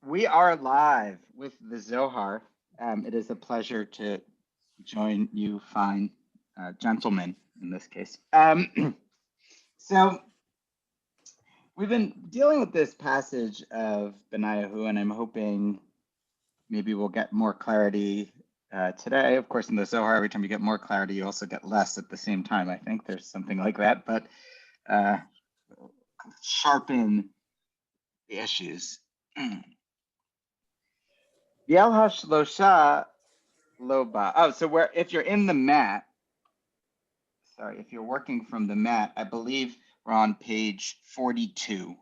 We are live with the Zohar. It is a pleasure to join you fine gentlemen in this case. So we've been dealing with this passage of Benayahu, and I'm hoping maybe we'll get more clarity today. Of course, in the Zohar, every time you get more clarity, you also get less at the same time. I think there's something like that, but sharpen the issues. Yel hashlosha loba. Oh, so where if you're in the mat, sorry, if you're working from the mat, I believe we're on page 42.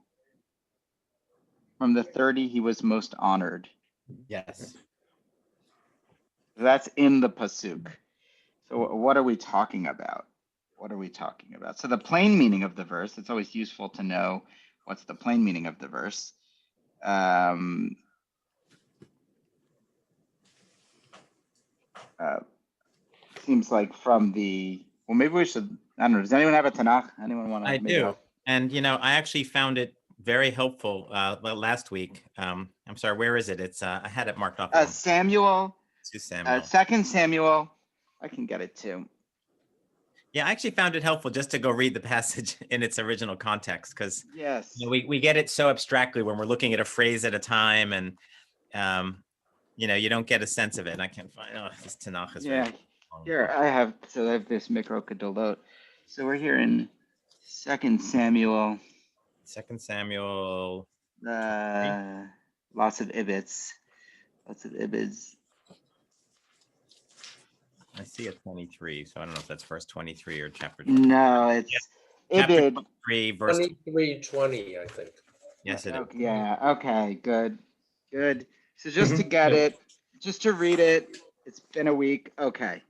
From the 30, he was most honored. Yes. That's in the pasuk. So what are we talking about? What are we talking about? So the plain meaning of the verse, it's always useful to know what's the plain meaning of the verse. Seems like from the, well, maybe we should, I don't know, does anyone have a Tanakh? Anyone want to I maybe do. help? And, I actually found it very helpful last week. I'm sorry, where is it? It's I had it marked off. Samuel, To Samuel. 2 Samuel. I can get it too. Yeah, I actually found it helpful just to go read the passage in its original context, because yes, we get it so abstractly when we're looking at a phrase at a time, and you don't get a sense of it. And I can't find this Tanakh is very long. Here I have this Mikro Kedolot. So we're here in 2 Samuel. 2 Samuel. Lots of ibits. Lots of ibits. I see a 23, so I don't know if that's verse 23 or chapter 20. No, it's chapter ibid. 23, verse 23:20, I think. Yes, it is. Yeah, okay, good. So just to get it, just to read it, it's been a week. Okay.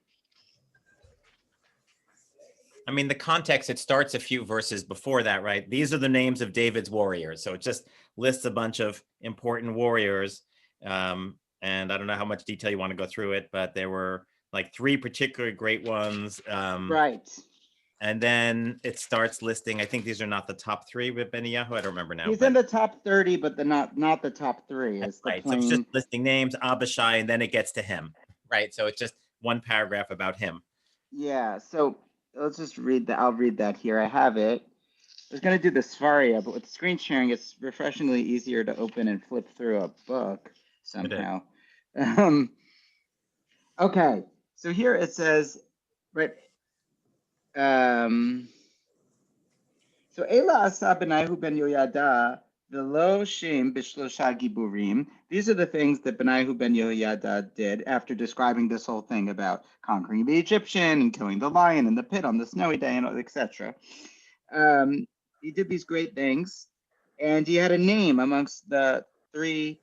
I mean, the context, it starts a few verses before that, right? These are the names of David's warriors. So it just lists a bunch of important warriors. And I don't know how much detail you want to go through it, but there were like 3 particular great ones. Right. And then it starts listing, I think these are not the top 3 with Benayahu. I don't remember now. He's in the top 30, but not the top 3. It's the right. plain... So it's just listing names, Abishai, and then it gets to him, right? So it's just one paragraph about him. Yeah, so let's just read that. I'll read that here. I have it. I was going to do the Svaria, but with screen sharing, it's refreshingly easier to open and flip through a book somehow. Okay, so here it says, right, so Ela asa Benayahu ben Yoyada v'lo shem b'shlosha giburim. These are the things that Benayahu ben Yoyada did after describing this whole thing about conquering the Egyptian and killing the lion in the pit on the snowy day, and etc. He did these great things, and he had a name amongst the 3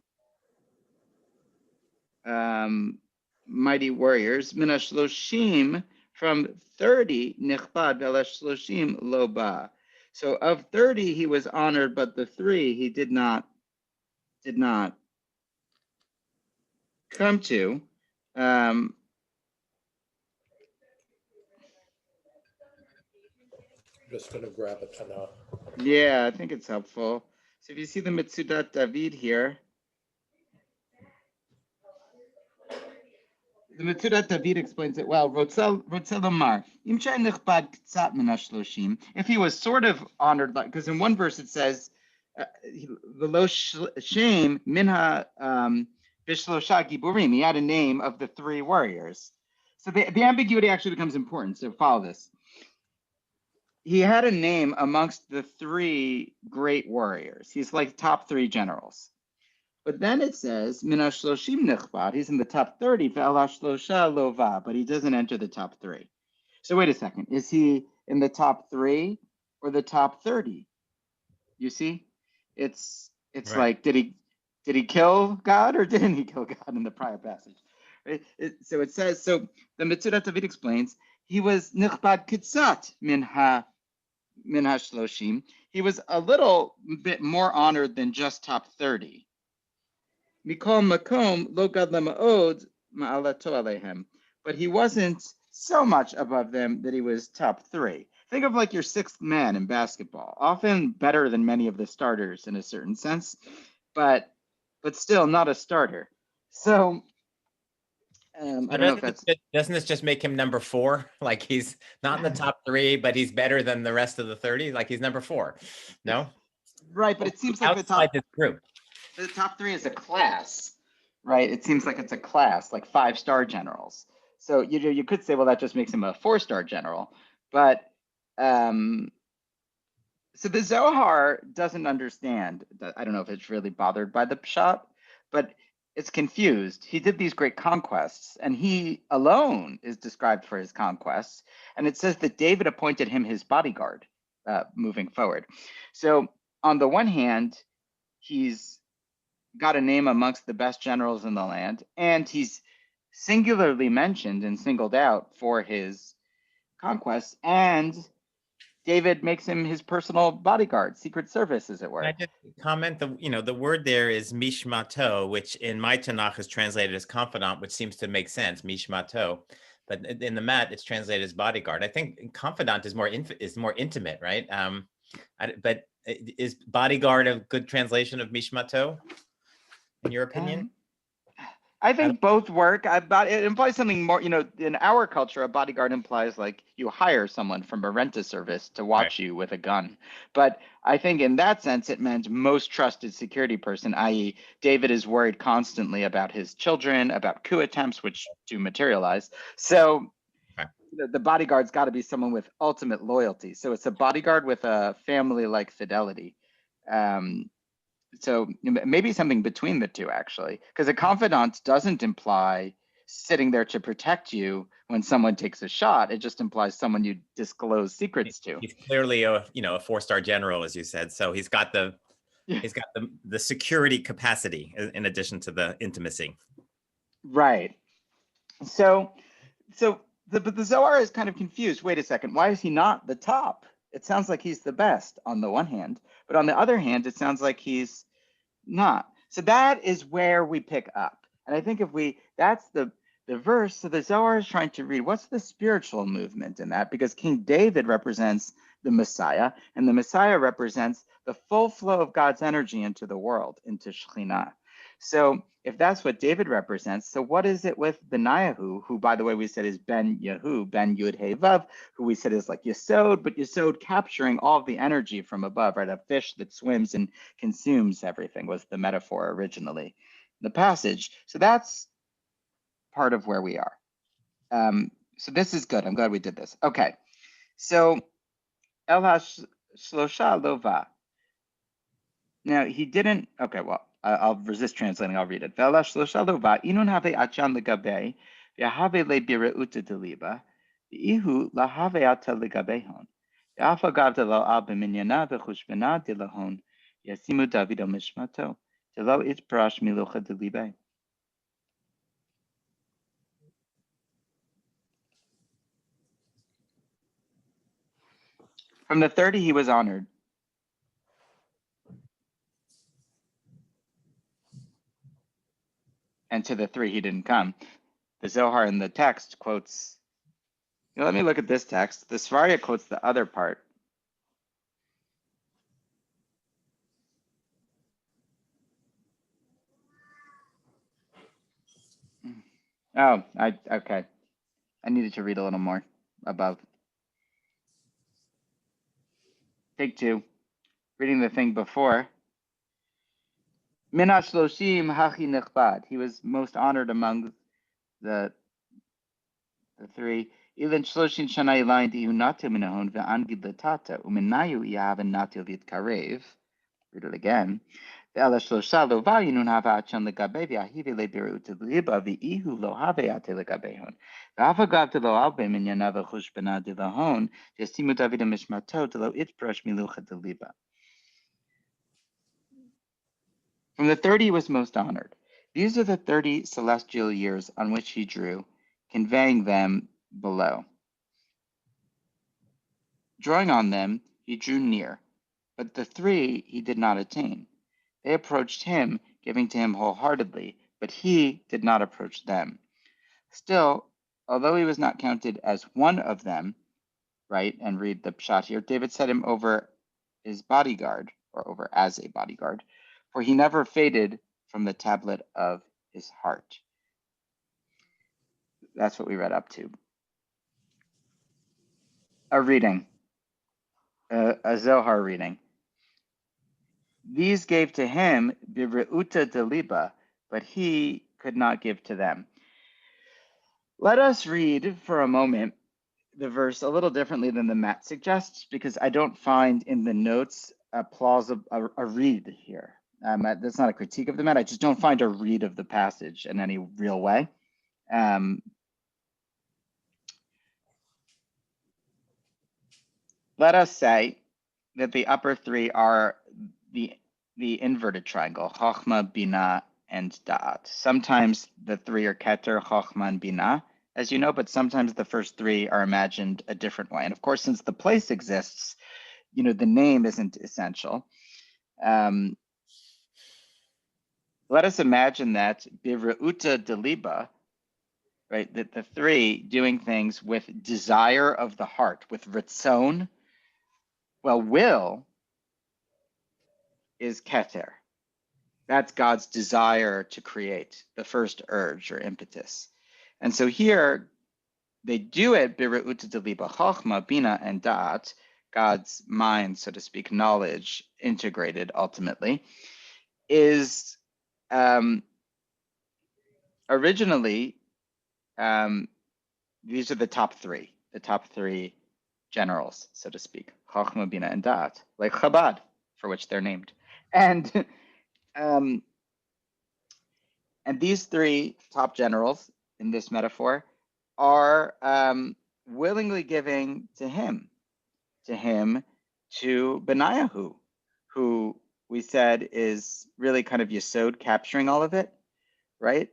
mighty warriors. Minashloshim, from 30, nichbad velashloshim loba. So of 30 he was honored, but the 3 he did not come to. I'm just going to grab a Tanakh. Yeah, I think it's helpful. So if you see the Mitzudat David here, the Mitzudat David explains it well. If he was sort of honored, because in one verse it says, "V'lo shem minha bishlosha giburim." He had a name of the 3 warriors. So the ambiguity actually becomes important. So follow this. He had a name amongst the 3 great warriors. He's like top 3 generals. But then it says, Minashloshim nechbad, he's in the top 30, Ve'alashlosha lova, but he doesn't enter the top 3. So wait a second, is he in the top 3 or the top 30? You see? It's right. Like, did he kill God or didn't he kill God in the prior passage? Right? So it says, so the Mitzudat David explains, he was nechbad kitzat minha shloshim. He was a little bit more honored than just top 30. Mikol makom lo gad lema'od ma'alato alehem. But he wasn't so much above them that he was top 3. Think of like your 6th man in basketball, often better than many of the starters in a certain sense, but but still not a starter. So I don't know if that's Doesn't this just make him number 4? Like he's not in the top 3, but he's better than the rest of the 30. Like he's number 4. No, right, but it seems like outside this group. the top 3 is a class, right? It seems like it's a class, like 5-star generals. So you could say, well, that just makes him a 4-star general, but so the Zohar doesn't understand. I don't know if it's really bothered by the pshat, but it's confused. He did these great conquests, and he alone is described for his conquests. And it says that David appointed him his bodyguard moving forward. So on the one hand, he's got a name amongst the best generals in the land, and he's singularly mentioned and singled out for his conquests, and David makes him his personal bodyguard, secret service, as it were. I just comment the word there is mishmato, which in my Tanakh is translated as confidant, which seems to make sense, mishmato. But in the Mat, it's translated as bodyguard. I think confidant is more intimate, right? But is bodyguard a good translation of mishmato, in your opinion? I think both work. It implies something more, in our culture, a bodyguard implies like you hire someone from a rent-a service to watch you with a gun. But I think in that sense, it meant most trusted security person, i.e. David is worried constantly about his children, about coup attempts, which do materialize. So the bodyguard's got to be someone with ultimate loyalty. So it's a bodyguard with a family-like fidelity. So maybe something between the two, actually, because a confidant doesn't imply sitting there to protect you when someone takes a shot. It just implies someone you disclose secrets to. He's clearly a 4-star general, as you said. So he's got the security capacity in addition to the intimacy. Right. So the Zohar is kind of confused. Wait a second. Why is he not the top? It sounds like he's the best on the one hand, but on the other hand, it sounds like he's not. So that is where we pick up. And I think that's the verse. So the Zohar is trying to read what's the spiritual movement in that, because King David represents the Messiah, and the Messiah represents the full flow of God's energy into the world, into Shekhinah. So if that's what David represents, so what is it with Benayahu, who, by the way, we said is Ben-Yahu, Ben Yud He Vav, who we said is like Yesod, but Yesod capturing all of the energy from above, right? A fish that swims and consumes everything was the metaphor originally, the passage. So that's part of where we are. So this is good. I'm glad we did this. Okay. So El HaShlosha Lova. Now he didn't, okay, well, I'll resist translating. I'll read it. Ve'alash shlosha lova inun have achan legabe ve'have le bireuta deliba ve'ihu lahave ata legabehon ve'afa gavda lo al b'minyana ve'chushbena dilahon yasimu Davido mishmato delo itprash milucha delibe. From the 30 he was honored. And to the 3 he didn't come. The Zohar in the text quotes, let me look at this text. The Svarya quotes the other part. Oh, okay. I needed to read a little more above. Take 2. Reading the thing before. Minash Loshim Hachi Nechbad. He was most honored among the 3. Ilan Shloshin Shana Ilayin Dihu Natil Minahon Ve'angid Latata Uminayu Yahavan Natil Vitkarev. Read it again. Ve'ala Shlosha Lova Yinun Hava Achan Legabe Ve'ahive Lebiru Tiliba Ve'ihu Lo Have Ate Legabehon. Ve'ava Gavta Lo Albe Minyana Ve'chushbena Dilahon Yasimu Davido Mishmato Delo Itbrash Milucha Deliba. From the 30 he was most honored. These are the 30 celestial years on which he drew, conveying them below. Drawing on them, he drew near, but the 3 he did not attain. They approached him, giving to him wholeheartedly, but he did not approach them. Still, although he was not counted as one of them, right, and read the pshat here, David set him over his bodyguard, or over as a bodyguard, for he never faded from the tablet of his heart. That's what we read up to. A reading, a Zohar reading. These gave to him bireuta deliba, but he could not give to them. Let us read for a moment the verse a little differently than the Mat suggests, because I don't find in the notes a plausible a read here. That's not a critique of the Mat. I just don't find a read of the passage in any real way. Let us say that the upper three are the inverted triangle, Chochma, Bina, and Da'at. Sometimes the three are Keter, Chochma, and Bina, as you know, but sometimes the first three are imagined a different way. And of course, since the place exists, the name isn't essential. Let us imagine that Bireuta Deliba, right, that the three doing things with desire of the heart, with Ritzon. Well, will is Keter. That's God's desire to create, the first urge or impetus. And so here, they do it, Bireuta Deliba, Chochma, Bina, and Da'at, God's mind, so to speak, knowledge, integrated ultimately, is originally, these are the top three generals, so to speak, Chochma, Bina, and Da'at, like Chabad, for which they're named. And these three top generals in this metaphor are willingly giving to him, to Benayahu, who we said is really kind of Yesod capturing all of it, right?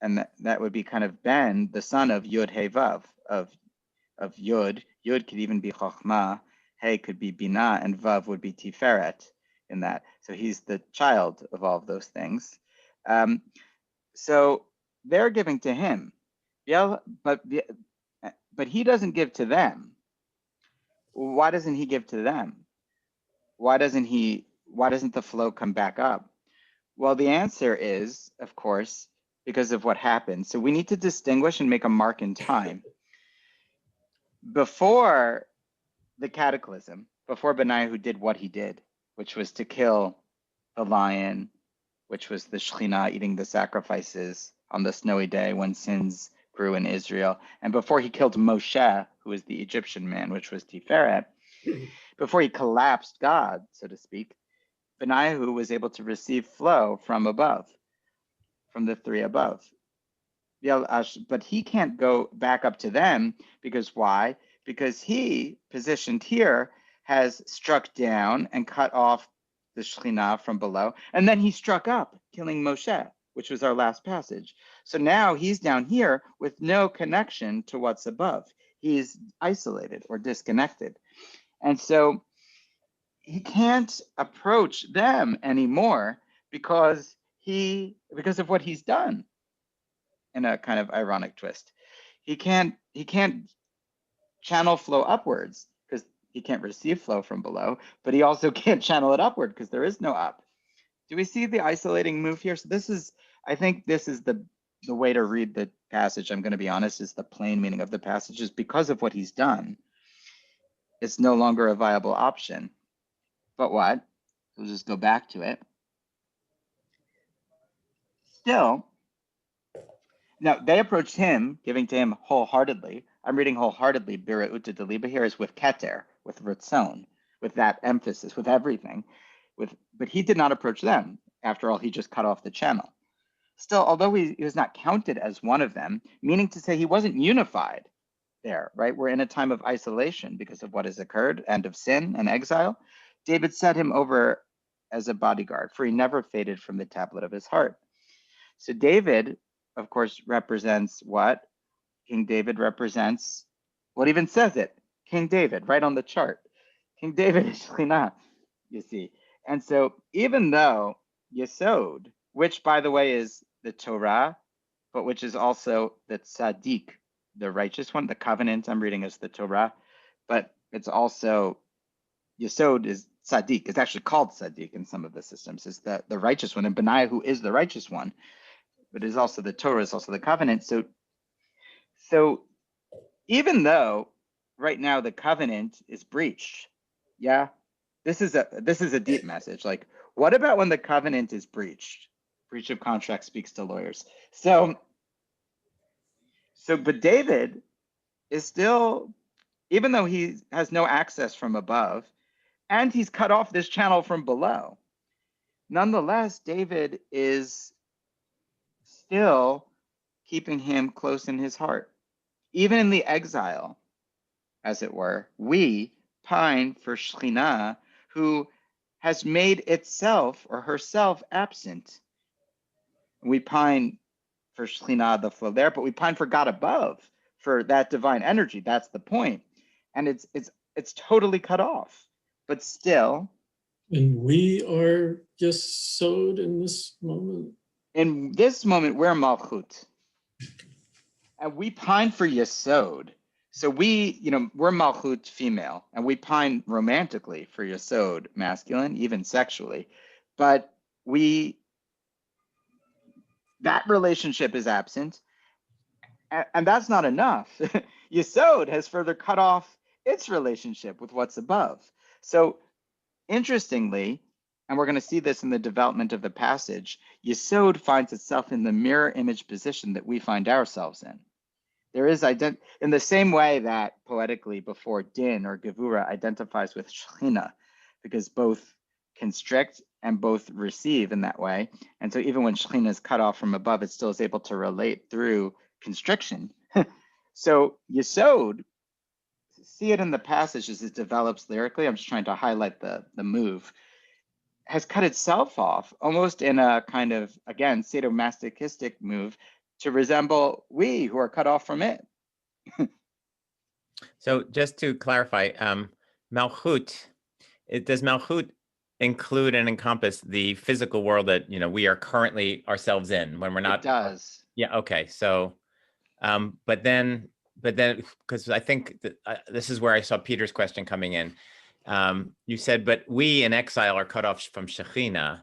And that would be kind of Ben, the son of Yud He Vav, of Yud. Yud could even be Chochma, He could be Bina, and Vav would be Tiferet in that. So he's the child of all of those things. So they're giving to him, but he doesn't give to them. Why doesn't he give to them? Why doesn't the flow come back up? Well, the answer is, of course, because of what happened. So we need to distinguish and make a mark in time. Before the cataclysm, before Benayahu did what he did, which was to kill the lion, which was the Shekhinah eating the sacrifices on the snowy day when sins grew in Israel, and before he killed Moshe, who was the Egyptian man, which was Tiferet, before he collapsed God, so to speak, Benayahu was able to receive flow from above, from the three above. But he can't go back up to them, because why? Because he, positioned here, has struck down and cut off the Shekhinah from below, and then he struck up, killing Moshe, which was our last passage. So now he's down here with no connection to what's above. He's isolated or disconnected. And so he can't approach them anymore because of what he's done, in a kind of ironic twist. He can't channel flow upwards because he can't receive flow from below, but he also can't channel it upward because there is no up. Do we see the isolating move here? So I think this is the way to read the passage. I'm going to be honest, is the plain meaning of the passage is because of what he's done. It's no longer a viable option. But what? We'll just go back to it. Still, now they approached him, giving to him wholeheartedly. I'm reading wholeheartedly. Bireuta Deliba here is with Keter, with Ritzon, with that emphasis, with everything. But he did not approach them. After all, he just cut off the channel. Still, although he was not counted as one of them, meaning to say he wasn't unified there, right? We're in a time of isolation because of what has occurred and of sin and exile. David set him over as a bodyguard, for he never faded from the tablet of his heart. So David, of course, represents what? King David represents, what even says it? King David, right on the chart. King David is Shekhinah, you see. And so even though Yesod, which by the way is the Torah, but which is also the Tzaddik, the righteous one, the covenant I'm reading is the Torah, but it's also, Yesod is tzaddik. It's actually called tzaddik in some of the systems. Is the righteous one, and Benayahu is the righteous one, but is also the Torah, is also the covenant. So even though right now the covenant is breached, yeah, this is a deep message. Like, what about when the covenant is breached? Breach of contract speaks to lawyers. So but David is still, even though he has no access from above, and he's cut off this channel from below, nonetheless, David is still keeping him close in his heart. Even in the exile, as it were, we pine for Shekhinah, who has made itself or herself absent. We pine for Shekhinah, the flow there, but we pine for God above, for that divine energy. That's the point. And it's totally cut off, but still. And we are just sowed in this moment. In this moment, we're Malchut. And we pine for Yesod. So we're Malchut female, and we pine romantically for Yesod masculine, even sexually. But that relationship is absent. And that's not enough. Yesod has further cut off its relationship with what's above. So interestingly, and we're going to see this in the development of the passage, Yesod finds itself in the mirror image position that we find ourselves in. There is in the same way that poetically before Din or Gevura identifies with Shekhinah, because both constrict and both receive in that way. And so even when Shekhinah is cut off from above, it still is able to relate through constriction. So Yesod, see it in the passage as it develops lyrically. I'm just trying to highlight the move. Has cut itself off almost in a kind of, again, sadomasochistic move to resemble we who are cut off from it. So just to clarify, Malchut, does Malchut include and encompass the physical world that we are currently ourselves in when we're not? It does. Yeah. Okay. So, but then, because I think that, this is where I saw Peter's question coming in. You said, but we in exile are cut off from Shekhinah,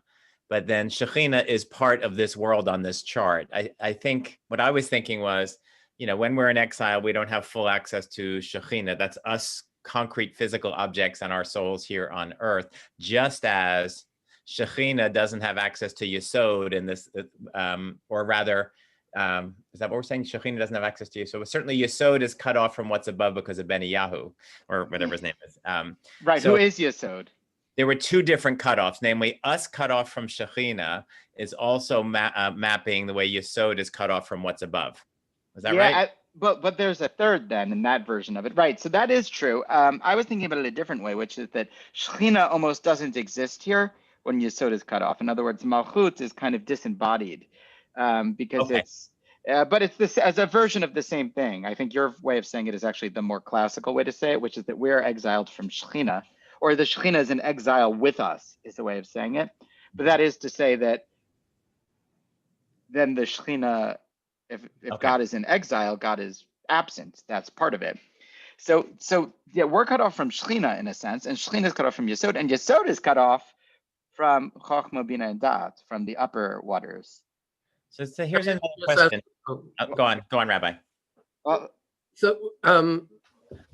but then Shekhinah is part of this world on this chart. I think what I was thinking was, when we're in exile, we don't have full access to Shekhinah. That's us, concrete physical objects and our souls here on earth, just as Shekhinah doesn't have access to Yesod in this, or rather, is that what we're saying? Shekhinah doesn't have access to Yesod. But certainly Yesod is cut off from what's above because of Benayahu, or whatever his name is. Right, so who is Yesod? There were two different cutoffs, namely us cut off from Shekhinah is also mapping the way Yesod is cut off from what's above. Is that right? But there's a third then in that version of it. Right, so that is true. I was thinking about it a different way, which is that Shekhinah almost doesn't exist here when Yesod is cut off. In other words, Malchut is kind of disembodied because it's, but it's this as a version of the same thing. I think your way of saying it is actually the more classical way to say it, which is that we're exiled from Shekhinah, or the Shekhinah is in exile with us, is the way of saying it. But that is to say that then the Shekhinah, if God is in exile, God is absent. That's part of it. So yeah, we're cut off from Shekhinah in a sense, and Shekhinah is cut off from Yesod, and Yesod is cut off from Chochmah, Bina, and Dat, from the upper waters. So here's another question. Go on, Rabbi. So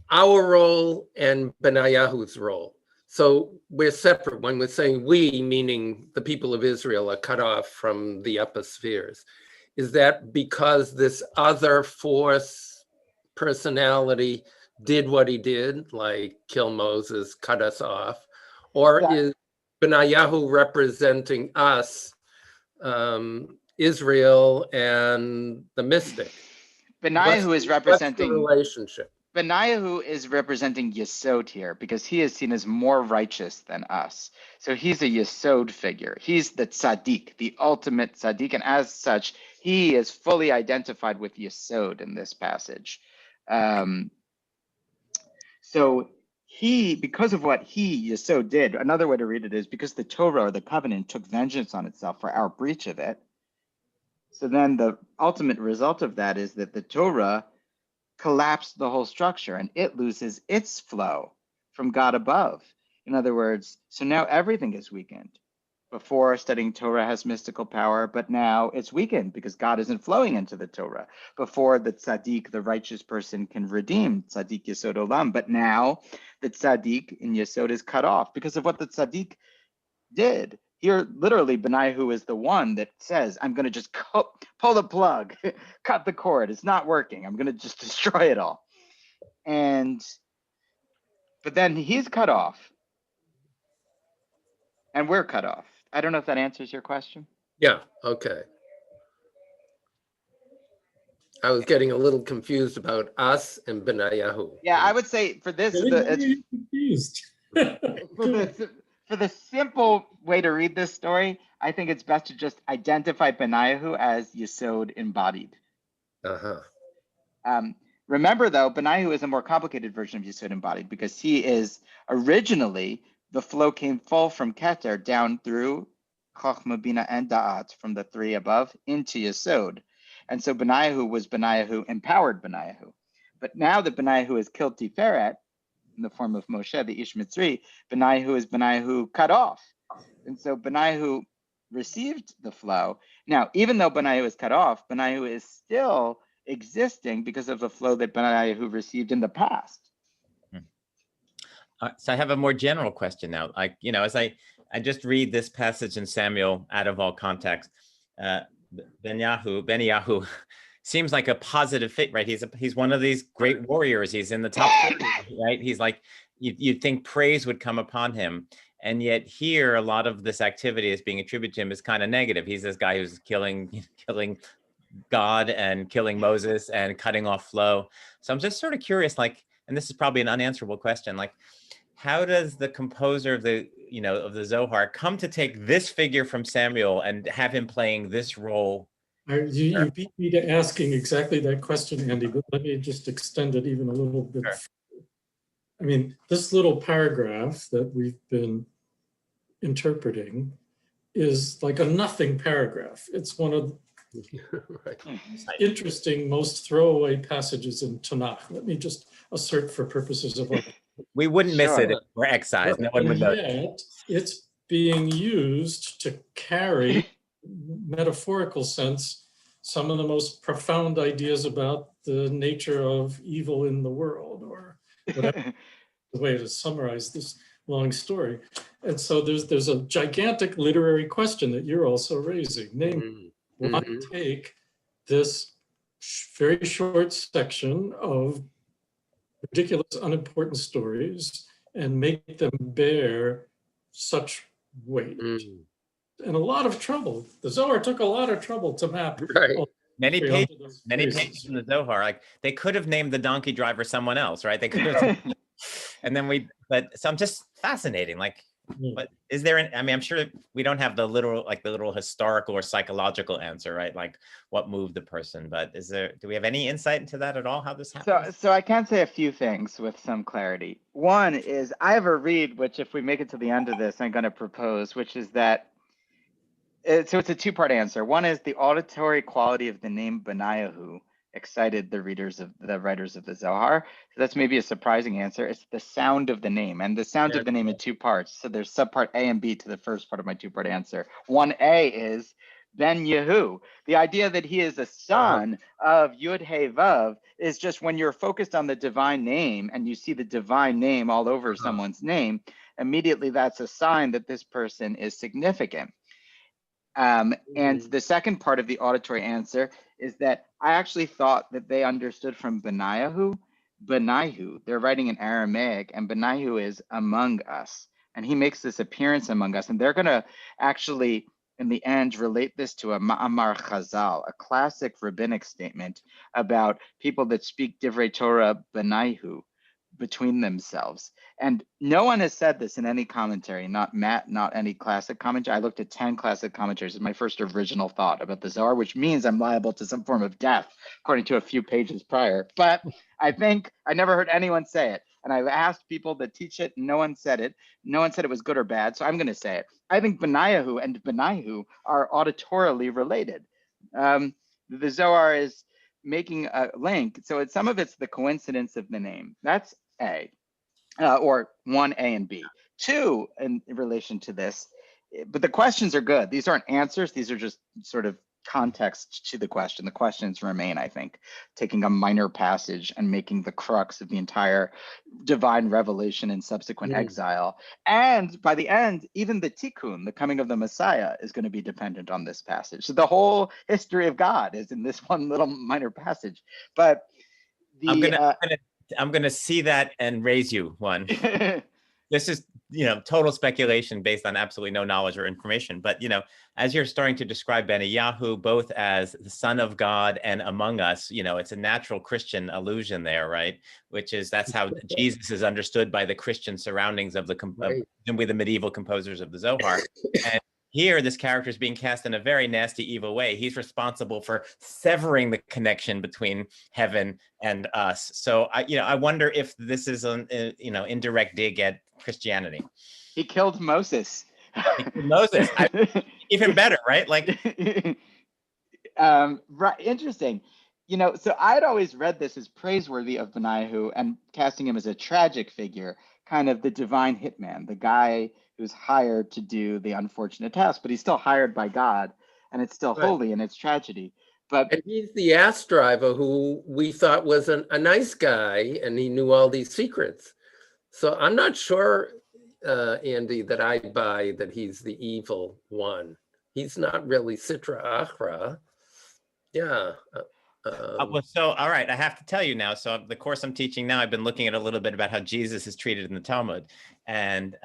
our role and Benayahu's role. So we're separate. When we're saying we, meaning the people of Israel, are cut off from the upper spheres. Is that because this other force personality did what he did, like kill Moses, cut us off? Or is Benayahu representing us, Israel and the mystic? Benayahu is representing the relationship. Benayahu is representing Yesod here because he is seen as more righteous than us. So he's a Yesod figure. He's the tzaddik, the ultimate tzaddik, and as such, he is fully identified with Yesod in this passage. So he, because of what he, Yesod, did, another way to read it is because the Torah or the covenant took vengeance on itself for our breach of it. So then the ultimate result of that is that the Torah collapsed the whole structure and it loses its flow from God above. In other words, so now everything is weakened. Before, studying Torah has mystical power, but now it's weakened because God isn't flowing into the Torah. Before, the tzaddik, the righteous person, can redeem tzaddik yesod olam, but now the tzaddik in yesod is cut off because of what the tzaddik did. Here, literally, Benayahu is the one that says, I'm going to just pull the plug, cut the cord. It's not working. I'm going to just destroy it all. But then he's cut off and we're cut off. I don't know if that answers your question. Yeah, okay. I was getting a little confused about us and Benayahu. Yeah, I would say for this, Really confused. for the simple way to read this story, I think it's best to just identify Benayahu as Yesod embodied. Remember, though, Benayahu is a more complicated version of Yesod embodied because he is originally, the flow came full from Keter down through Chochmah, Bina, and Da'at, from the three above into Yesod. And so Benayahu was Benayahu, empowered Benayahu. But now that Benayahu has killed Tiferet in the form of Moshe, the Ish Mitzri, Benayahu is Benayahu cut off. And so Benayahu received the flow. Now, even though Benayahu is cut off, Benayahu is still existing because of the flow that Benayahu received in the past. So I have a more general question now. Like, as I just read this passage in Samuel out of all context, Benayahu seems like a positive fit, right? He's one of these great warriors. He's in the top 30, right? He's like, you'd think praise would come upon him. And yet here, a lot of this activity is being attributed to him is kind of negative. He's this guy who's killing God and killing Moses and cutting off flow. So I'm just sort of curious, like, and this is probably an unanswerable question, like, how does the composer of the Zohar come to take this figure from Samuel and have him playing this role? You beat me to asking exactly that question, Andy, but let me just extend it even a little bit. Sure. I mean, this little paragraph that we've been interpreting is like a nothing paragraph. It's one of Right. interesting, most throwaway passages in Tanakh. Let me just assert for purposes of We wouldn't miss it if Sure. we're excised. No one would and know. yet it's being used to carry, metaphorical sense, some of the most profound ideas about the nature of evil in the world, or whatever the way to summarize this long story. And so there's a gigantic literary question that you're also raising, namely, why take this very short section of ridiculous, unimportant stories and make them bear such weight and a lot of trouble. The Zohar took a lot of trouble to map. Right. Many pages in the Zohar. Like, they could have named the donkey driver someone else, right? They could have, and then so I'm just fascinating. Like, but is there I mean, I'm sure we don't have the literal historical or psychological answer, right? Like, what moved the person, but do we have any insight into that at all? How this happened? So I can say a few things with some clarity. One is I have a read, which if we make it to the end of this, I'm going to propose, which is that, so it's a two-part answer. One is the auditory quality of the name Benayahu excited the writers of the Zohar. So that's maybe a surprising answer. It's the sound of the name, and the sound of the name in two parts. So there's subpart A and B to the first part of my two-part answer. 1A is Benayahu. The idea that he is a son of Yud He Vav is just when you're focused on the divine name and you see the divine name all over someone's name, immediately that's a sign that this person is significant. And the second part of the auditory answer is that I actually thought that they understood from Benayahu. They're writing in Aramaic, and Benayahu is among us. And he makes this appearance among us. And they're going to actually, in the end, relate this to a Ma'amar Chazal, a classic rabbinic statement about people that speak Divrei Torah Benayahu between themselves. And no one has said this in any commentary, not Matt, not any classic commentary. I looked at 10 classic commentaries as my first original thought about the Zohar, which means I'm liable to some form of death, according to a few pages prior. But I think I never heard anyone say it. And I asked people that teach it, and no one said it. No one said it was good or bad, so I'm going to say it. I think Benayahu and Benayahu are auditorily related. The Zohar is making a link. So some of it's the coincidence of the name. That's A, or 1A and B. two in relation to this, but the questions are good. These aren't answers. These are just sort of context to the question. The questions remain, I think, taking a minor passage and making the crux of the entire divine revelation and subsequent exile. And by the end, even the tikkun, the coming of the Messiah, is going to be dependent on this passage. So the whole history of God is in this one little minor passage. But I'm gonna see that and raise you one. This is, total speculation based on absolutely no knowledge or information. But, as you're starting to describe Benayahu both as the Son of God and among us, it's a natural Christian allusion there, right? That's how Jesus is understood by the Christian surroundings of the medieval composers of the Zohar. And here, this character is being cast in a very nasty, evil way. He's responsible for severing the connection between heaven and us. So, I wonder if this is an, indirect dig at Christianity. He killed Moses. Moses, even better, right? Right. Interesting. So I'd always read this as praiseworthy of Benayahu and casting him as a tragic figure, kind of the divine hitman, the guy who's hired to do the unfortunate task, but he's still hired by God, and it's still holy in its tragedy. And he's the ass driver who we thought was a nice guy, and he knew all these secrets. So I'm not sure, Andy, that I buy that he's the evil one. He's not really Sitra Achra. Yeah. All right, I have to tell you now. So the course I'm teaching now, I've been looking at a little bit about how Jesus is treated in the Talmud. And,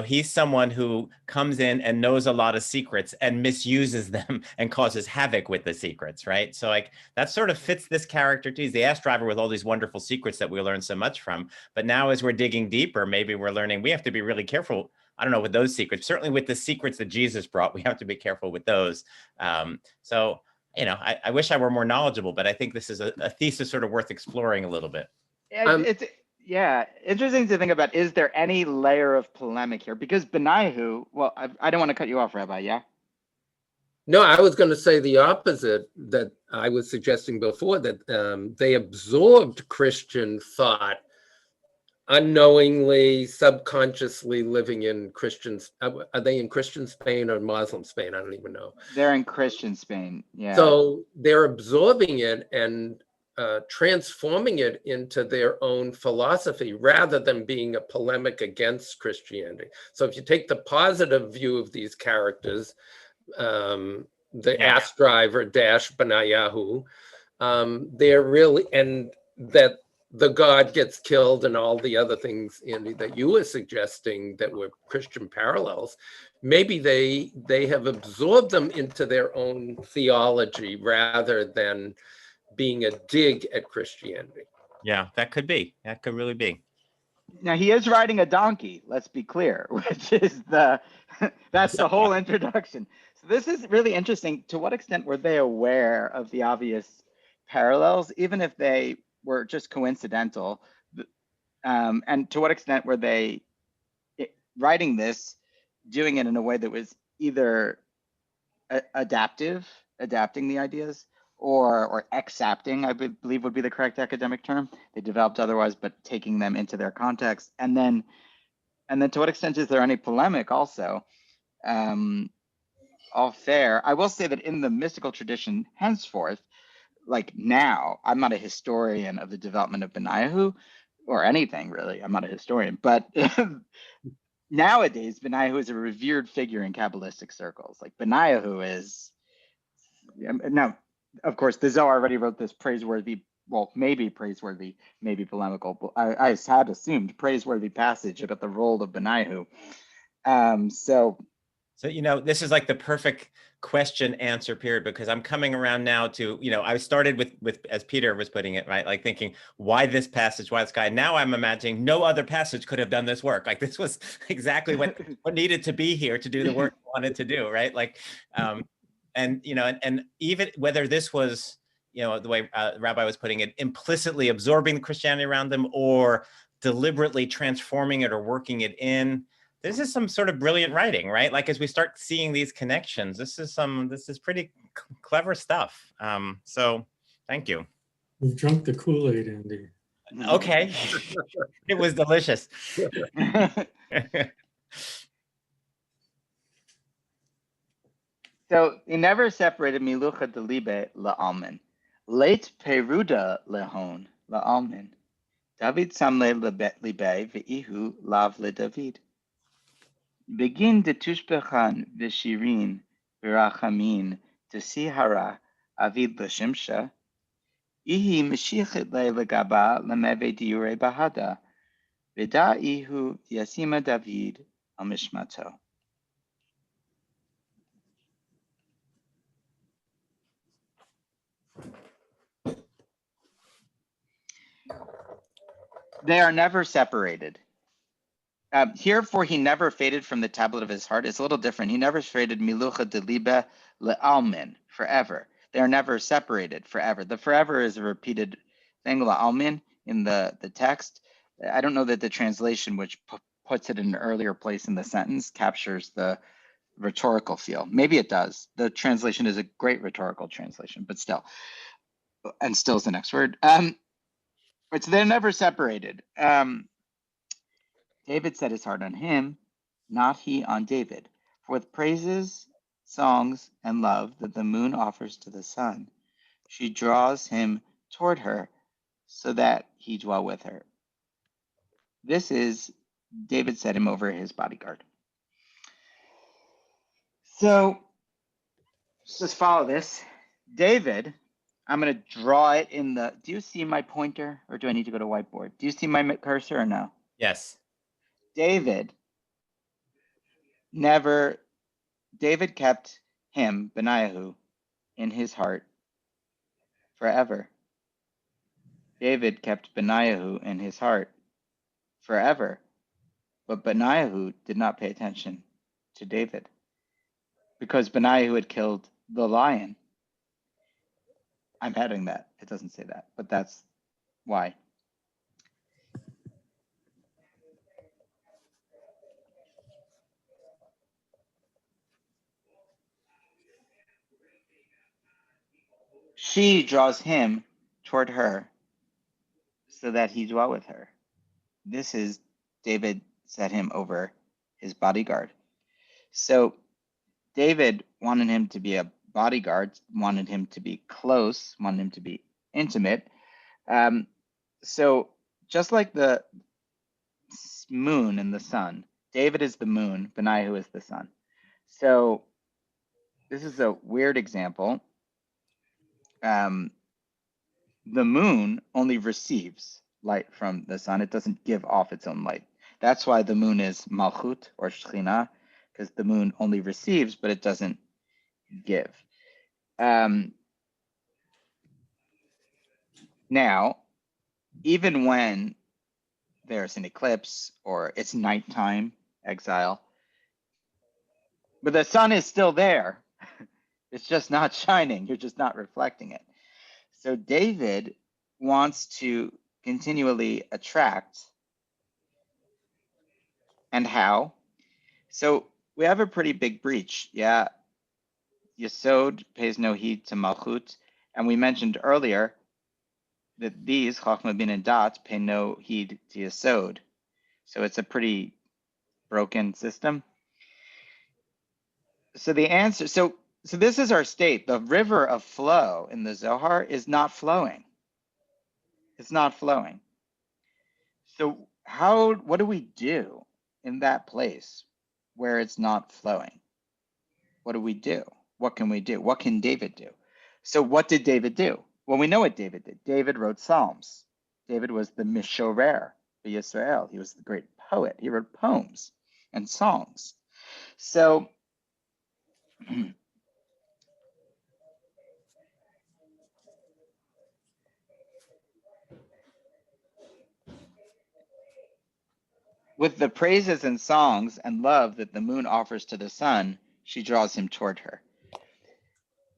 he's someone who comes in and knows a lot of secrets and misuses them and causes havoc with the secrets, right? So that sort of fits this character too. He's the ass driver with all these wonderful secrets that we learn so much from. But now as we're digging deeper, maybe we're learning we have to be really careful. I don't know, with those secrets, certainly with the secrets that Jesus brought, we have to be careful with those. I wish I were more knowledgeable, but I think this is a thesis sort of worth exploring a little bit. It's interesting to think about. Is there any layer of polemic here? Because Benayahu, well, I don't want to cut you off, Rabbi, yeah? No, I was going to say the opposite that I was suggesting before, that they absorbed Christian thought unknowingly, subconsciously living in Christians. Are they in Christian Spain or Muslim Spain? I don't even know. They're in Christian Spain, yeah. So they're absorbing it and transforming it into their own philosophy rather than being a polemic against Christianity. So if you take the positive view of these characters, the ass driver dash Benayahu, they're really, and that the God gets killed and all the other things, Andy, that you were suggesting that were Christian parallels, maybe they have absorbed them into their own theology rather than being a dig at Christianity. Yeah, that could be. That could really be. Now he is riding a donkey, let's be clear, which is that's the whole introduction. So this is really interesting. To what extent were they aware of the obvious parallels, even if they were just coincidental? And to what extent were they writing this, doing it in a way that was either adapting the ideas, or accepting, I believe would be the correct academic term. They developed otherwise, but taking them into their context. And then to what extent is there any polemic also? All fair. I will say that in the mystical tradition henceforth, like now, I'm not a historian of the development of Benayahu or anything really. I'm not a historian, but nowadays Benayahu is a revered figure in Kabbalistic circles. Like Benayahu is now. Of course, the Zohar already wrote this praiseworthy, well, maybe praiseworthy, maybe polemical, but I had assumed praiseworthy passage about the role of Benayahu. So this is like the perfect question answer period, because I'm coming around now to, I started with as Peter was putting it, right? Like thinking, why this passage, why this guy? Now I'm imagining no other passage could have done this work. Like this was exactly what needed to be here to do the work I wanted to do, right? Like, and even whether this was, the way Rabbi was putting it, implicitly absorbing Christianity around them or deliberately transforming it or working it in, this is some sort of brilliant writing, right? Like as we start seeing these connections, this is pretty clever stuff. So thank you. You've drunk the Kool-Aid, Andy. Okay. It was delicious. So he never separated milucha delibe la'almin. Late peruda lehon la'almin. David samle libe ve'ihu lav leDavid. Begin de tushbechan v'shirin v'rachamin tesihara avid l'shimsha. Ihi meshichet le legaba lemeve diure bahada. V'da ihu yasima David al mishmato. They are never separated. Herefore, he never faded from the tablet of his heart. It's a little different. He never faded milucha delibe le'almin, forever. They are never separated forever. The forever is a repeated thing, le'almin, in the text. I don't know that the translation, which puts it in an earlier place in the sentence, captures the rhetorical feel. Maybe it does. The translation is a great rhetorical translation, but still, and still is the next word. But so they're never separated. David set his heart on him, not he on David. For with praises, songs, and love that the moon offers to the sun, she draws him toward her so that he dwell with her. This is David set him over his bodyguard. So let's just follow this. David, I'm going to draw it in the, do you see my pointer or do I need to go to whiteboard? Do you see my cursor or no? Yes. David kept him, Benayahu, in his heart forever. David kept Benayahu in his heart forever. But Benayahu did not pay attention to David because Benayahu had killed the lion. I'm adding that. It doesn't say that, but that's why. She draws him toward her so that he dwell with her. This is David set him over his bodyguard. So David wanted him to be a bodyguard, wanted him to be close, wanted him to be intimate. So just like the moon and the sun, David is the moon, Benayahu is the sun. So this is a weird example. The moon only receives light from the sun. It doesn't give off its own light. That's why the moon is Malchut or Shekhinah, because the moon only receives, but it doesn't give. Now, even when there's an eclipse or it's nighttime, exile, but the sun is still there. It's just not shining. You're just not reflecting it. So David wants to continually attract. And how? So we have a pretty big breach. Yeah. Yesod pays no heed to Malchut. And we mentioned earlier that these, Chachma bin and Dat, pay no heed to Yesod. So it's a pretty broken system. So the answer, so this is our state. The river of flow in the Zohar is not flowing. It's not flowing. So what do we do in that place where it's not flowing? What do we do? What can we do? What can David do? So what did David do? Well, we know what David did. David wrote Psalms. David was the Mishorer of Yisrael. He was the great poet. He wrote poems and songs. So with the praises and songs and love that the moon offers to the sun, she draws him toward her.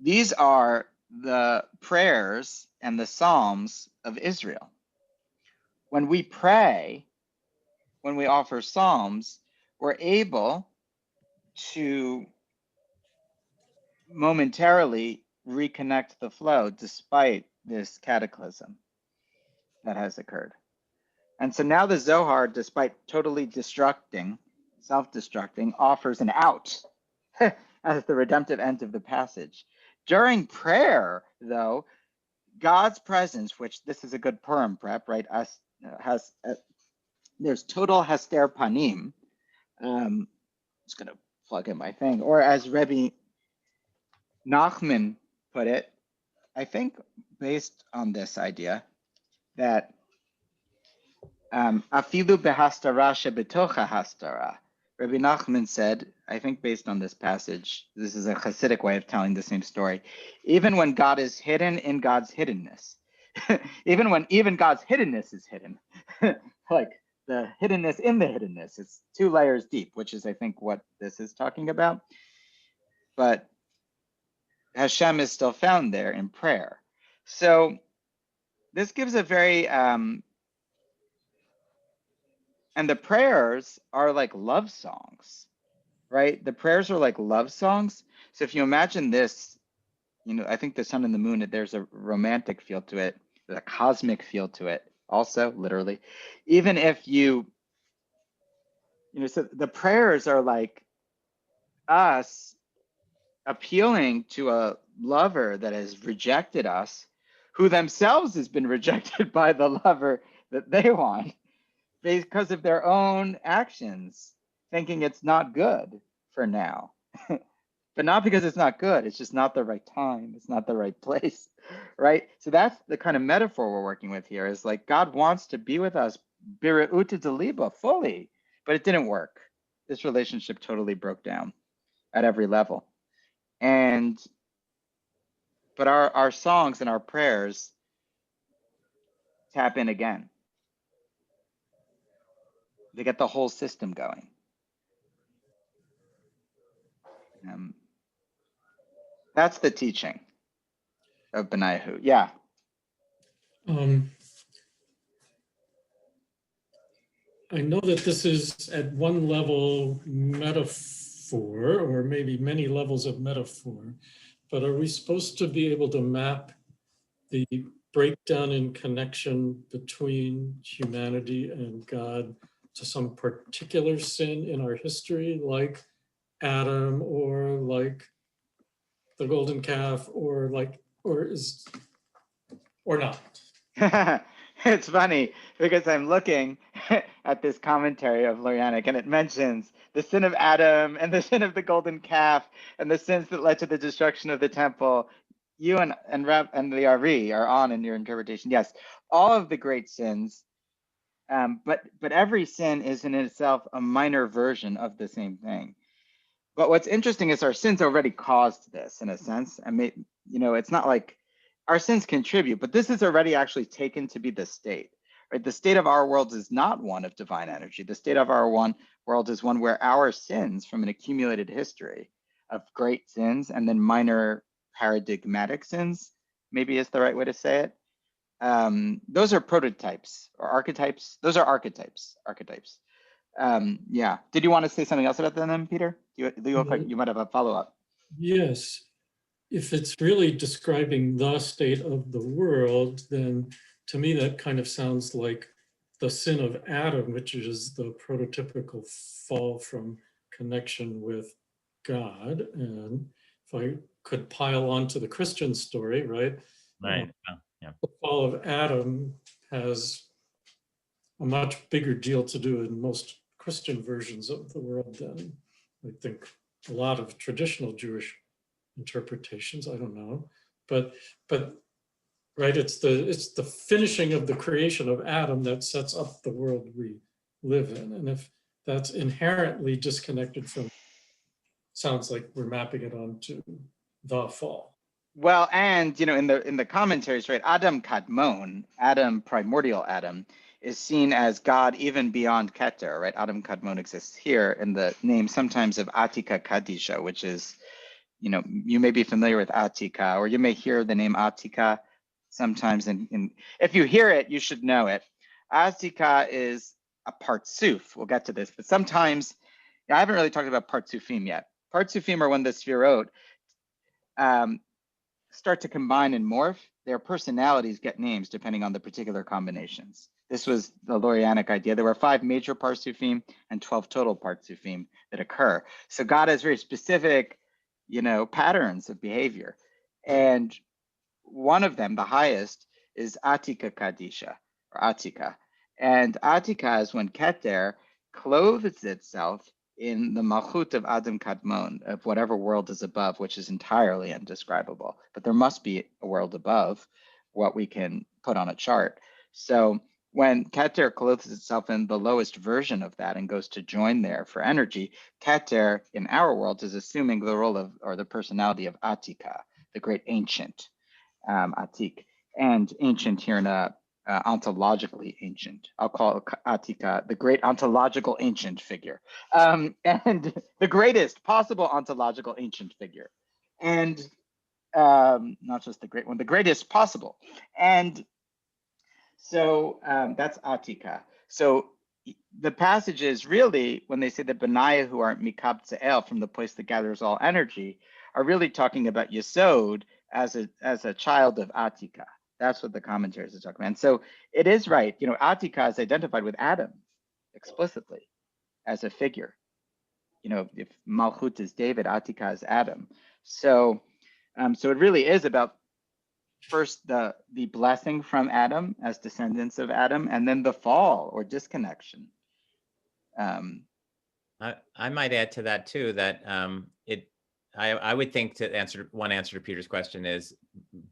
These are the prayers and the Psalms of Israel. When we pray, when we offer Psalms, we're able to momentarily reconnect the flow despite this cataclysm that has occurred. And so now the Zohar, despite totally self-destructing, offers an out as the redemptive end of the passage. During prayer, though, God's presence, which this is a good Purim prep, right? There's total hester panim. I'm just going to plug in my thing. Or as Rabbi Nachman put it, I think based on this idea that afilu behastara shebetocha hastara. Rabbi Nachman said, I think based on this passage, this is a Hasidic way of telling the same story, even when God is hidden in God's hiddenness, even when God's hiddenness is hidden, like the hiddenness in the hiddenness, it's 2 layers deep, which is, I think, what this is talking about. But Hashem is still found there in prayer. So this gives a very, and the prayers are like love songs, right? The prayers are like love songs. So if you imagine this, I think the sun and the moon, there's a romantic feel to it, there's a cosmic feel to it also, literally. Even if so the prayers are like us appealing to a lover that has rejected us, who themselves has been rejected by the lover that they want because of their own actions, thinking it's not good for now. But not because it's not good, it's just not the right time, it's not the right place, right? So that's the kind of metaphor we're working with here, is like God wants to be with us bireuta deliba fully, but it didn't work. This relationship totally broke down at every level. But our songs and our prayers tap in again. They get the whole system going. That's the teaching of Benayahu. Yeah. I know that this is at one level metaphor, or maybe many levels of metaphor, but are we supposed to be able to map the breakdown in connection between humanity and God to some particular sin in our history, like Adam, or like the golden calf, or not? It's funny because I'm looking at this commentary of Lorianic, and it mentions the sin of Adam and the sin of the golden calf and the sins that led to the destruction of the temple. You and the Ari are on in your interpretation. Yes, all of the great sins, but every sin is in itself a minor version of the same thing. But what's interesting is our sins already caused this, in a sense. I mean, it's not like our sins contribute, but this is already actually taken to be the state, right? The state of our world is not one of divine energy. The state of our world is one where our sins from an accumulated history of great sins and then minor paradigmatic sins, maybe is the right way to say it. Those are prototypes or archetypes. Those are archetypes. Yeah. Did you want to say something else about them, Peter? You might have a follow-up. Yes. If it's really describing the state of the world, then to me that kind of sounds like the sin of Adam, which is the prototypical fall from connection with God. And if I could pile on to the Christian story, right? Right. Yeah. The fall of Adam has a much bigger deal to do in most Christian versions of the world than I think a lot of traditional Jewish interpretations. I don't know, but right, it's the finishing of the creation of Adam that sets up the world we live in, and if that's inherently disconnected from, sounds like we're mapping it onto the fall. Well, and in the commentaries, right, Adam Kadmon, Adam, primordial Adam, is seen as God even beyond Keter, right? Adam Kadmon exists here in the name sometimes of Atika Kadisha, which is, you may be familiar with Atika, or you may hear the name Atika sometimes. If you hear it, you should know it. Atika is a partsuf. We'll get to this, but sometimes, I haven't really talked about partsufim yet. Partsufim are when the sfirot, start to combine and morph, their personalities get names depending on the particular combinations. This was the Lurianic idea. There were 5 major Parsufim and 12 total Parsufim that occur. So God has very specific, patterns of behavior. And one of them, the highest, is Atika Kadisha, or Atika. And Atika is when Keter clothes itself in the Malchut of Adam Kadmon, of whatever world is above, which is entirely indescribable. But there must be a world above what we can put on a chart. So when Keter clothes itself in the lowest version of that and goes to join there for energy, Keter in our world is assuming the role of, or the personality of Atika, the great ancient, Atik, and ancient here in a ontologically ancient. I'll call Atika the great ontological ancient figure, and the greatest possible ontological ancient figure, and not just the great one, the greatest possible. And so that's Atika. So the passages really, when they say that Benayahu are Mikab Tze'el, from the place that gathers all energy, are really talking about Yesod as a child of Atika. That's what the commentaries are talking about. And so it is right. Atika is identified with Adam explicitly as a figure. If Malchut is David, Atika is Adam. So it really is about first the blessing from Adam as descendants of Adam, and then the fall or disconnection. I might add to that too, that I would think one answer to Peter's question is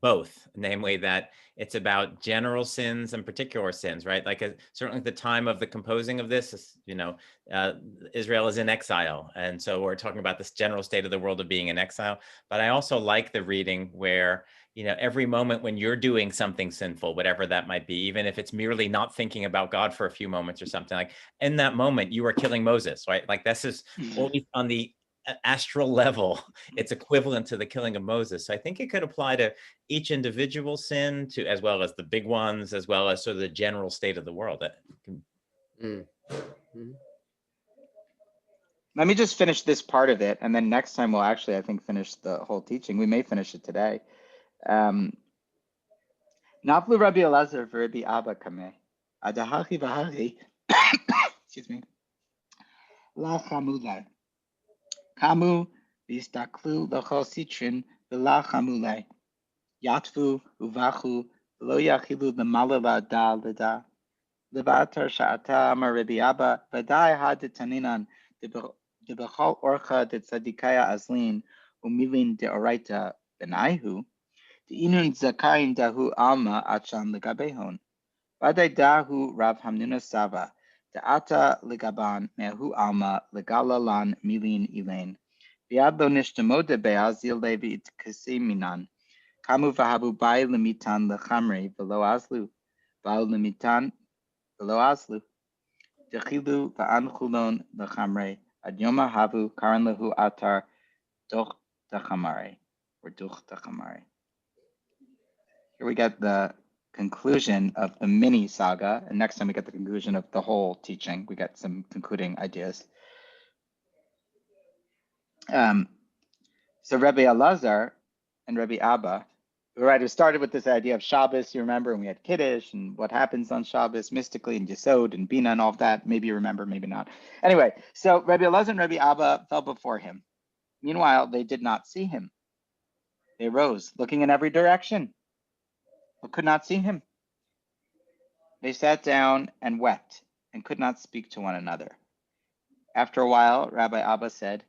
both, namely that it's about general sins and particular sins, right? Like certainly at the time of the composing of this, Israel is in exile. And so we're talking about this general state of the world of being in exile. But I also like the reading where, every moment when you're doing something sinful, whatever that might be, even if it's merely not thinking about God for a few moments or something, like in that moment, you are killing Moses, right? Like this is always on the astral level, it's equivalent to the killing of Moses. So I think it could apply to each individual sin, to as well as the big ones, as well as sort of the general state of the world. Let me just finish this part of it, and then next time we'll actually, I think, finish the whole teaching. We may finish it today. Naflu Rabbi Elazar v'Rabbi Abba kameh adahachi v'hachi. Excuse me. La chamulai. Kamu v'istaklu l'chol sitrin v'la chamulai. Yatvu uvachu v'lo yachilu l'malala da l'da. Levatar sha'ata amar Rabbi Abba v'dai had taninan debechol orcha de tzadikaya azlin umilin de oraita Benayahu. Inun zakain dahu alma achan legabehon. Badai dahu Rav Hamnuna Sava. Da'ata legaban mehu alma legalalan milin ilain. Biad lo nishtamode be'azil levi it kasiminan. Kamu vahabu bai lemitan lechamre velo azlu. Bai lemitan velo azlu. Dechilu va'anchulon lechamre. Ad yoma havu karan lehu atar doch dachamare. Or duch dachamare. Here we get the conclusion of the mini saga, and next time we get the conclusion of the whole teaching. We get some concluding ideas. So Rabbi Elazar and Rabbi Abba, who started with this idea of Shabbos, you remember, and we had Kiddush and what happens on Shabbos mystically, and Yesod and Bina and all of that. Maybe you remember, maybe not. Anyway, so Rabbi Elazar and Rabbi Abba fell before him. Meanwhile, they did not see him. They rose, looking in every direction, but could not see him. They sat down and wept and could not speak to one another. After a while, Rabbi Abba said,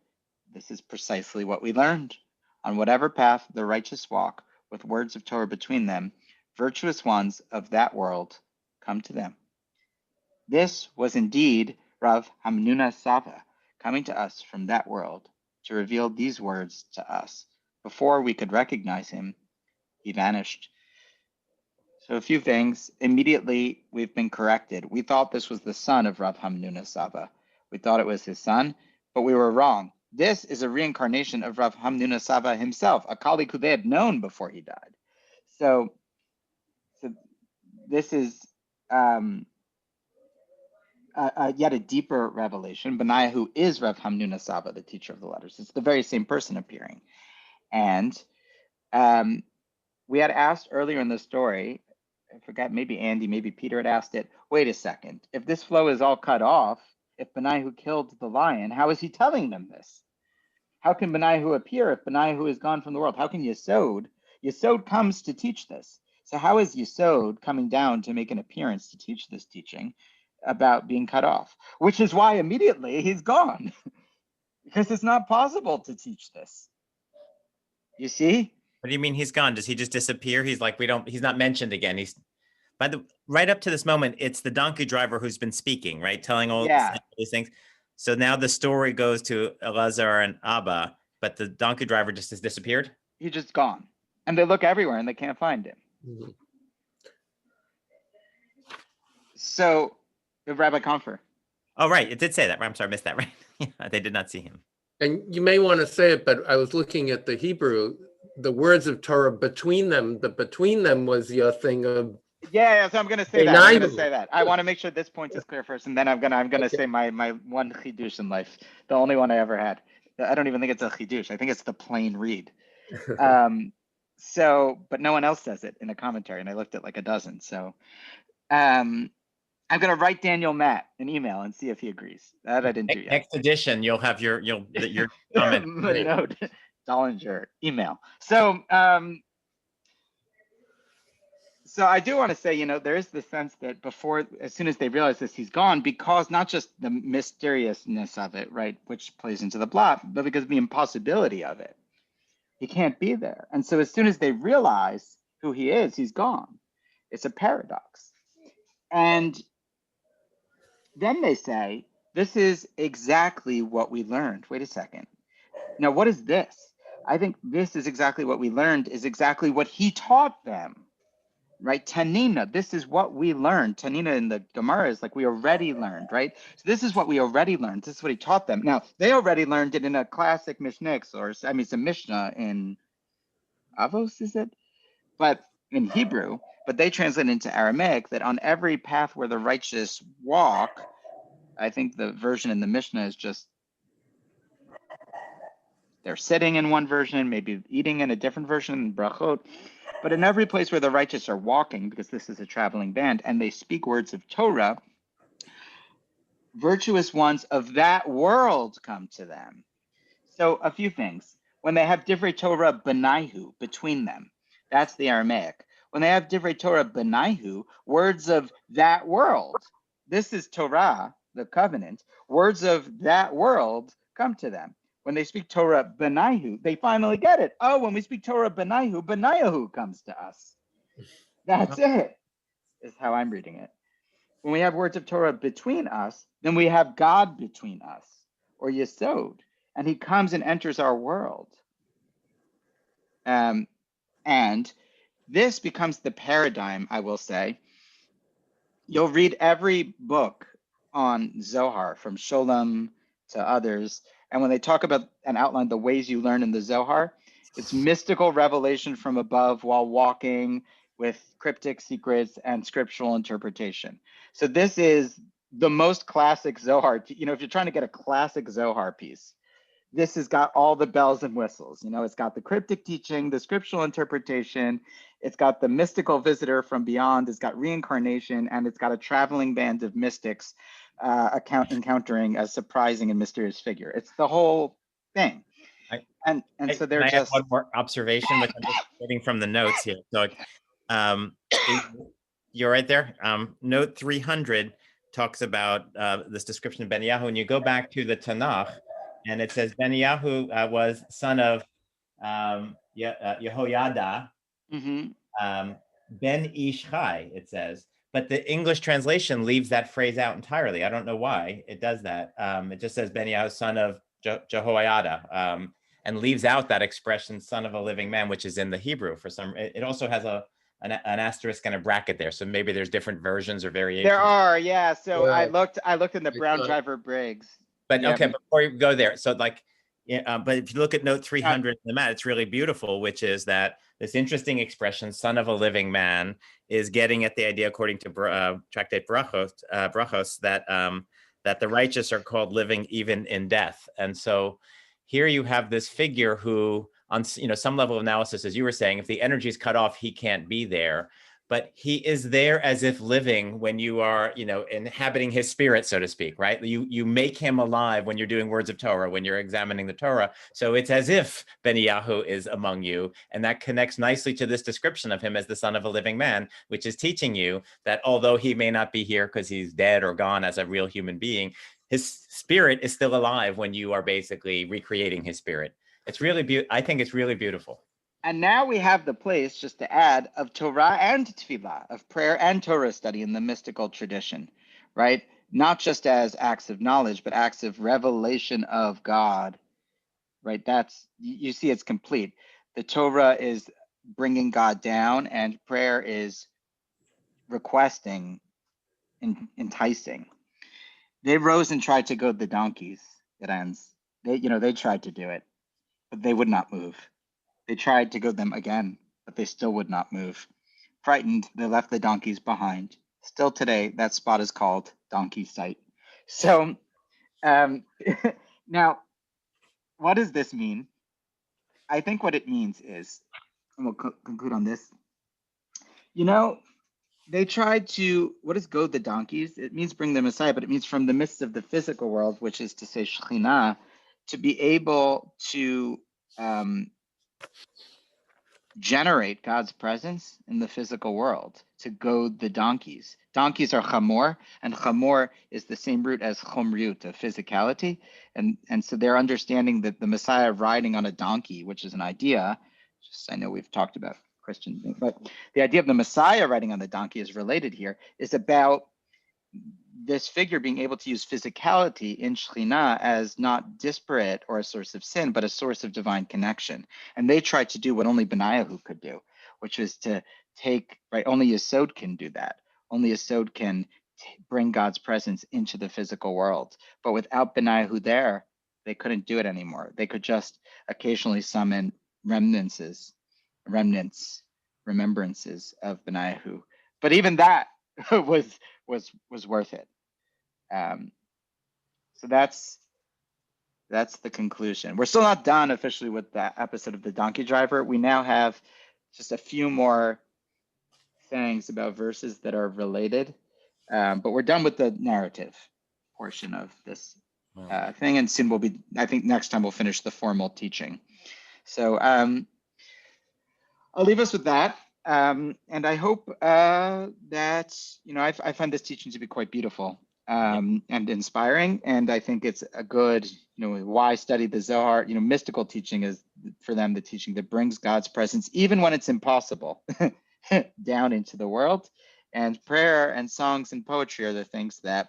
"This is precisely what we learned. On whatever path the righteous walk, with words of Torah between them, virtuous ones of that world come to them." This was indeed Rav Hamnuna Sava coming to us from that world to reveal these words to us. Before we could recognize him, he vanished. So a few things. Immediately, we've been corrected. We thought this was the son of Rav Hamnuna Sava. We thought it was his son, but we were wrong. This is a reincarnation of Rav Hamnuna Sava himself, a colleague who they had known before he died. So this is yet a deeper revelation. Benayahu is Rav Hamnuna Sava, the teacher of the letters. It's the very same person appearing. And we had asked earlier in the story, I forgot, maybe Andy, maybe Peter had asked it, wait a second, if this flow is all cut off, if Benayahu killed the lion, how is he telling them this? How can Benayahu appear if Benayahu is gone from the world? How can Yesod? Yesod comes to teach this. So how is Yesod coming down to make an appearance to teach this teaching about being cut off? Which is why immediately he's gone, because it's not possible to teach this. You see? What do you mean he's gone? Does he just disappear? He's like, he's not mentioned again. Right up to this moment, it's the donkey driver who's been speaking, right? Telling all these things. So now the story goes to Elazar and Abba, but the donkey driver just has disappeared? He's just gone. And they look everywhere and they can't find him. Mhm. So, Rabbi Confer. Oh, right. It did say that. I'm sorry, I missed that, right? They did not see him. And you may want to say it, but I was looking at the Hebrew, the words of Torah between them, the between them was your thing of. Yeah, so I'm gonna say that. I'm gonna say that. I want to make sure this point is clear first, and then I'm gonna say my one chidush in life, the only one I ever had. I don't even think it's a chidush. I think it's the plain read. But no one else says it in a commentary, and I looked at like a dozen. So, I'm gonna write Daniel Matt an email and see if he agrees. That I didn't do yet. Next edition, you'll have your comment. Note, Dolinger email. So, so I do want to say, there is the sense that as soon as they realize this, he's gone, because not just the mysteriousness of it, right, which plays into the plot, but because of the impossibility of it. He can't be there. And so as soon as they realize who he is, he's gone. It's a paradox. And then they say, this is exactly what we learned. Wait a second. Now, what is this? I think this is exactly what we learned, is exactly what he taught them. Right? Tanina, this is what we learned. Tanina in the Gemara is like we already learned, right? So this is what we already learned. This is what he taught them. Now, they already learned it in a classic Mishnah, or it's a Mishnah in Avos, is it? But in Hebrew, but they translate into Aramaic that on every path where the righteous walk, I think the version in the Mishnah is just they're sitting in one version, maybe eating in a different version in Brachot. But in every place where the righteous are walking, because this is a traveling band, and they speak words of Torah, virtuous ones of that world come to them. So a few things. When they have divrei Torah Benayahu between them, that's the Aramaic. When they have divrei Torah Benayahu, words of that world, this is Torah, the covenant, words of that world come to them. When they speak Torah Benayahu, they finally get it. Oh, when we speak Torah Benayahu, Benayahu comes to us. That's it, is how I'm reading it. When we have words of Torah between us, then we have God between us, or Yesod, and he comes and enters our world. And this becomes the paradigm, I will say. You'll read every book on Zohar, from Sholem to others, and when they talk about and outline the ways you learn in the Zohar, it's mystical revelation from above while walking with cryptic secrets and scriptural interpretation. So this is the most classic Zohar. If you're trying to get a classic Zohar piece, this has got all the bells and whistles. It's got the cryptic teaching, the scriptural interpretation, it's got the mystical visitor from beyond, it's got reincarnation, and it's got a traveling band of mystics encountering a surprising and mysterious figure. It's the whole thing. So they're I just. have one more observation, which I'm just getting from the notes here. So, you're right there. Note 300 talks about this description of Benayahu, and you go back to the Tanakh, and it says Benayahu was son of Yehoyada, Ben Ishchai, it says. But the English translation leaves that phrase out entirely. I don't know why it does that. It just says Benayahu, son of Jehoiada, and leaves out that expression, son of a living man, which is in the Hebrew. It also has an asterisk and a bracket there. So maybe there's different versions or variations. There are, yeah. So Yeah. I looked in the Brown Driver Briggs. But Yeah. okay, before you go there, so but if you look at note 300 in the mat, it's really beautiful, which is that this interesting expression, son of a living man, is getting at the idea, according to Tractate Brachos, that the righteous are called living even in death. And so here you have this figure who on some level of analysis, as you were saying, if the energy is cut off, he can't be there. But he is there as if living when you are, inhabiting his spirit, so to speak, right? You make him alive when you're doing words of Torah, when you're examining the Torah. So it's as if Benayahu is among you. And that connects nicely to this description of him as the son of a living man, which is teaching you that although he may not be here because he's dead or gone as a real human being, his spirit is still alive when you are basically recreating his spirit. It's really I think it's really beautiful. And now we have the place, just to add, of Torah and Tefillah, of prayer and Torah study in the mystical tradition, right? Not just as acts of knowledge, but acts of revelation of God, right? You see it's complete. The Torah is bringing God down, and prayer is requesting and enticing. They rose and tried to goad the donkeys, it ends. They tried to do it, but they would not move. They tried to goad them again, but they still would not move. Frightened, they left the donkeys behind. Still today, that spot is called Donkey Site. So now, what does this mean? I think what it means is, and we'll conclude on this, they tried to, what does goad the donkeys? It means bring the Messiah, but it means from the midst of the physical world, which is to say Shekhinah, to be able to generate God's presence in the physical world, to goad the donkeys. Donkeys are chamor, and chamor is the same root as chomriut, of physicality. And so they're understanding that the Messiah riding on a donkey, which is an idea, I know we've talked about Christian things, but the idea of the Messiah riding on the donkey is related here, is about this figure being able to use physicality in Shekhinah as not disparate or a source of sin, but a source of divine connection. And they tried to do what only Benayahu could do, which was to take, right, only Yesod can do that. Only Yesod can bring God's presence into the physical world. But without Benayahu there, they couldn't do it anymore. They could just occasionally summon remembrances of Benayahu. But even that was worth it. So that's the conclusion. We're still not done officially with that episode of the donkey driver. We now have just a few more things about verses that are related, but we're done with the narrative portion of this thing, and soon I think next time we'll finish the formal teaching. So I'll leave us with that. And I hope that, I find this teaching to be quite beautiful and inspiring. And I think it's a good, why study the Zohar? Mystical teaching is for them the teaching that brings God's presence, even when it's impossible, down into the world. And prayer and songs and poetry are the things that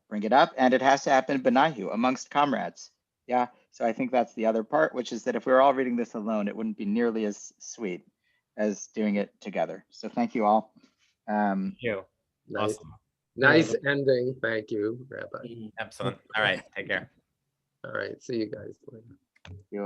bring it up. And it has to happen Benayahu, amongst comrades. Yeah. So I think that's the other part, which is that if we were all reading this alone, it wouldn't be nearly as sweet as doing it together. So thank you all. Thank you. Nice, Awesome. nice ending. Thank you, Rabbi. Excellent. All right. Take care. All right. See you guys later. You